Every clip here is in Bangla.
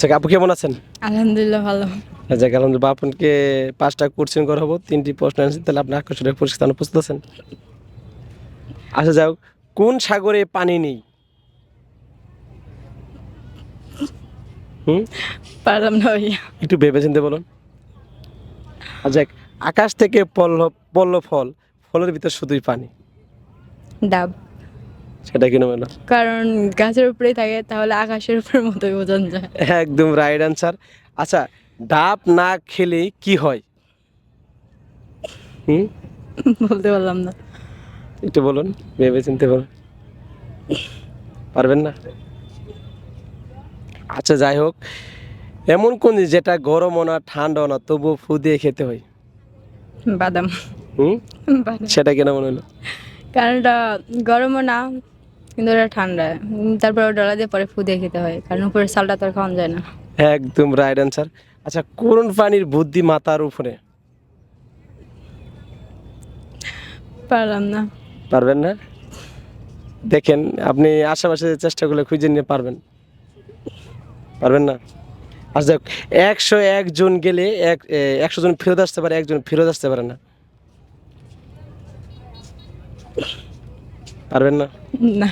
আচ্ছা আপু কেমন আছেন? আলহামদুলিল্লাহ ভালো। আচ্ছা আলহামদুলিল্লাহ। আপনাকে 5টা কোশ্চেন করা হবো, 3টি প্রশ্ন অ্যান্সার, তাহলে আপনি আকর্ষণীয় পরিস্থানে প্রস্তুত আছেন? আচ্ছা যাও, কোন সাগরে পানি নেই? হুম, পারলাম না ভাইয়া। একটু ভেবে চিন্তে বলুন। আচ্ছা, আকাশ থেকে পড়ল পড়ল ফল, ফলের ভিতর শুধুই পানি, ডাব। সেটা কিনা বলো? কারণ গাছের উপরেই থাকে, তাহলে আকাশের উপরের মতোই বোঝানো যায়। একদম রাইট অ্যান্সার। আচ্ছা, ডাব না খেলে কি হয়? হুম, বলতে পারলাম না। একটু বলুন, ভেবে চিন্তে বলুন। পারবেন না? আচ্ছা যাই হোক, এমন কোন জিনিস যেটা গরমও না ঠান্ডাও না তবুও ফু দিয়ে খেতে হয়? বাদাম। হুম, বাদাম। সেটা কেন মনে হলো? কারণ এটা গরমও না, কিন্তু এটা ঠান্ডা। তারপর ডলা দিয়ে পরে ফু দিয়ে খেতে হয়, কারণ উপরের চালটা তো আর খাওয়া যায় না। একদম রাইট অ্যান্সার। আচ্ছা, কোন প্রাণীর বুদ্ধি মাথার উপরে? পারলাম না। পারবেন না? দেখেন, আপনি আশেপাশে চেষ্টা করলে খুঁজে নিয়ে পারবেন। পারবেন না? আচ্ছা যাক, 101 জন গেলে 100 জন ফেরত আসতে পারে, একজন ফেরত আসতে পারে না। পারবেন না? না,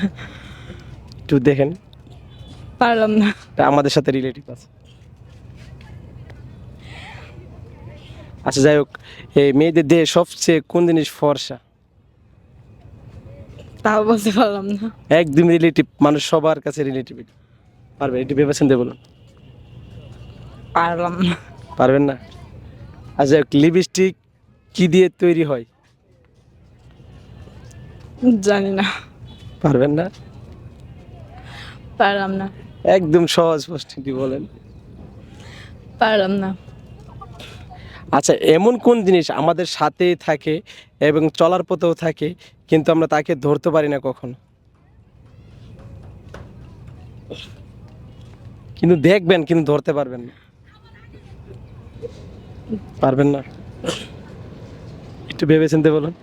একটু দেখেন, পারলাম না। এটা আমাদের সাথে রিলেটিভ আছে। আচ্ছা যাই হোক, এই মেয়েদের দেহে সবচেয়ে কোন জিনিস ফর্সা? তাও বলতে পারলাম না। একদম রিলেটিভ, মানুষ সবার কাছে রিলেটিভ। পারবে, একটু ভেবেছেন দিয়ে বলুন। পারলাম না। পারবেন না? আচ্ছা, লিপস্টিক কি দিয়ে তৈরি হয়? জানি না। পারবেন না? পারলাম না। একদম সহজ প্রশ্নটি বলেন। পারলাম না। আচ্ছা, এমন কোন জিনিস আমাদের সাথেই থাকে এবং চলার পথেও থাকে, কিন্তু আমরা তাকে ধরতে পারি না কখনো? কিন্তু দেখবেন, কিন্তু ধরতে পারবেন না। পারবেন না? একটু ভেবে চিন্তে বলুন।